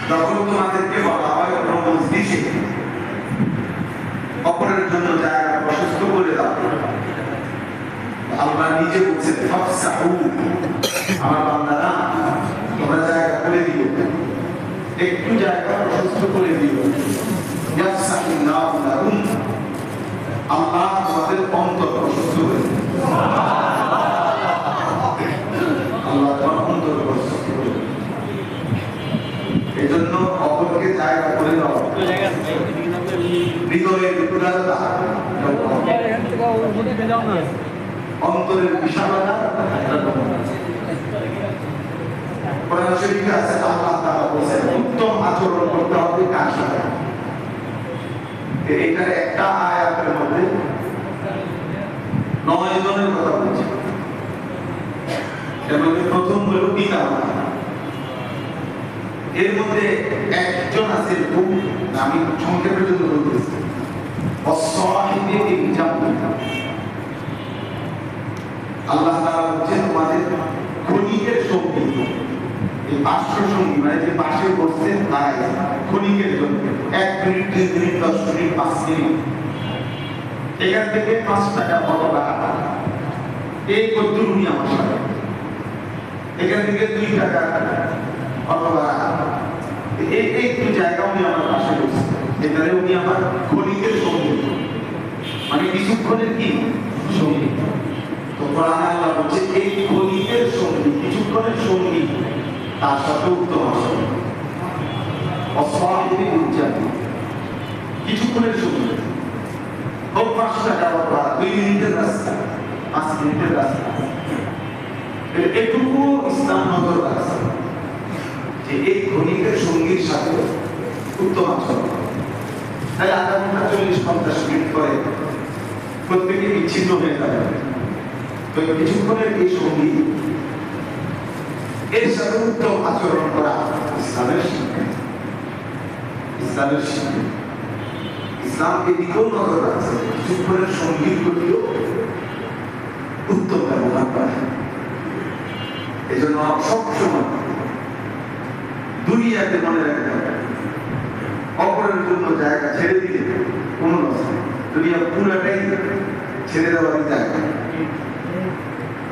যখন তোমাদেরকে বলা হয় কোনো মজলিসে অপরের জন্য জায়গা প্রশস্ত করে দাও, আল্লাহ নিজে বলছেন ফাফসাহু, আমার বান্দারা তোমরা জায়গা করে দিও, একটু জায়গা প্রশস্ত করে দিও, ইয়াফসাহুল্লাহু লাকুম, আল্লাহ তোমাদের অন্তর প্রশস্ত করে দিবেন। আল্লাহ তোমার অন্তর প্রশস্ত করে দিবেন। এই জন্য অপরকে জায়গা করে দাও, হৃদয়ের উদারতা, অন্তরের বিশালতা। কোরআন শরীফে আছে আল্লাহ তাআলা বলেছেন উত্তম আচরণ করতে হবে কার সাথে। এটার একটা আয়াতের মধ্যে 9 জনের কথা বলছে। এর মধ্যে প্রথম হলো পিতা, এর মধ্যে একজন আছে খুব, আমি সংক্ষেপের জন্য বলতেছি, আল্লাহ তাআলা বলেন তোমাদের ক্ষণিকের সঙ্গী, এই পার্শ্ব সঙ্গী মানে যে পাশে বসছেন তারাই ক্ষণিকের জন্য 1 মিনিট 2 মিনিট 10 মিনিট 5 মিনিট, এখান থেকে 5 টাকা অথবা এই কদ্দুর উনি আমার সাথে, এখান থেকে 2 টাকা অথবা এই একটু জায়গা উনি আমার পাশে বসছেন, এখানে উনি আমার ক্ষণিকের সঙ্গী, মানে কিছুক্ষণের কি সঙ্গী। তো কোরআনে আল্লাহ বলছে এই ক্ষণিকের সঙ্গী, কিছুক্ষণের সঙ্গী, তার সাথে উত্তম আচরণ। অসাহিবি উজ্জাতি, কিছুক্ষণের সঙ্গী, হোক 5 টাকা বা 2 মিনিটের রাস্তা, 5 মিনিটের রাস্তা, এটুকু ইসলাম নজর রাখছে যে এই ক্ষণিকের সঙ্গীর সাথে উত্তম আচরণ। তাই আধা ঘন্টা 40-50 মিনিট পরে প্রত্যেকে বিচ্ছিন্ন হয়ে যাবে। তো কিছুক্ষণের এই সঙ্গী, এর সাথে উত্তম আচরণ করা ইসলামের শিক্ষা। ইসলামের শিক্ষা, ইসলাম এদিকেও নজর রাখছে, কিছুক্ষণের সঙ্গীর প্রতিও উত্তম ব্যবহার করা। এই জন্য সবসময় দুনিয়াতে মনে রাখবেন অপরের জন্য জায়গা ছেড়ে দিলে কোনো লস নেই, দুনিয়া পুরাটাই ছেড়ে দেওয়ারই জায়গা।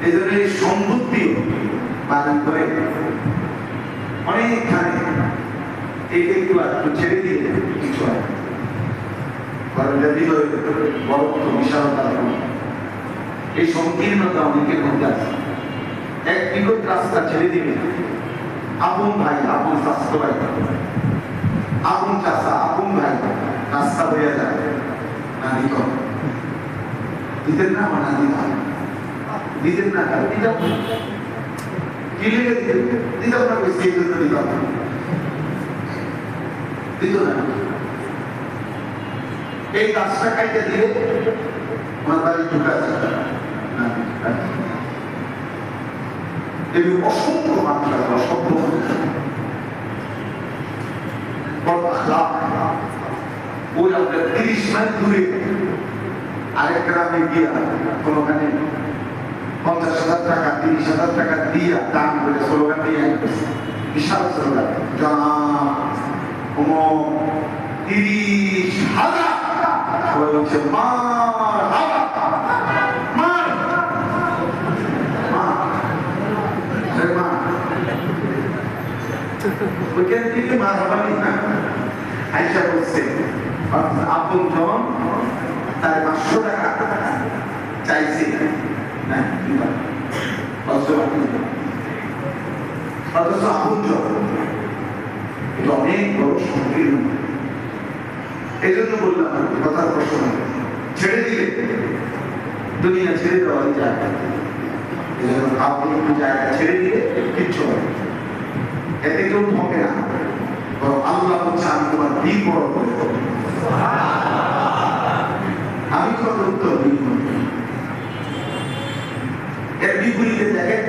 এই জন্য এই সম্পত্তি বাগান করে অনেকখানে একটু ছেড়ে দিয়ে কিছু হয়, কারণ বড়ত্ব বিশালতা, এই সংকীর্ণতা অনেকের মধ্যে আছে। এক বিগত রাস্তা ছেড়ে দিবে, আপন ভাই, আপন স্বাস্থ্য ভাই, আপন চাষা, আপন ভাই রাস্তা হয়ে যায়, না দিতেন দিতেন না, না দিতাম দিতেন না, দিতাম কি লেগে দিতেন, দিতাম না, সেই জন্য দিতাম দিত না। এই গাছটা কাইতে দিলে আমার বাড়ি ঢুকা যায় না, এগুলো অসংখ্য মাত্রা, অসংখ্য ওই আপনার 30 মাইল দূরে আরেক গ্রামে গিয়া কোনোখানে 50,000 টাকা 30,000 টাকা দিয়া দান করে স্লোগান দিয়ে বিশাল স্লোগান, জনাব 30,000 সবাই বলছে মার হাবা মার ওইখান থেকে মার হাবানি না আইসা বলছে আপন জন তার 500 টাকা চাইছে না, অথচ আপন জন, এটা অনেক বড় সংকীর্ণ। এই জন্য বললাম কথার প্রশ্ন ছেড়ে দিলে দুনিয়া ছেড়ে দেওয়ার জায়গা, এই জন্য আপনি একটু জায়গা ছেড়ে দিলে কিচ্ছু হবে, এতে কেউ ঠকে না, বরং আল্লাহ হচ্ছে আমি তোমার দিন বড় করে দেবো, আমি তোমার উত্তর দিই। এর বিপরীতে দেখেন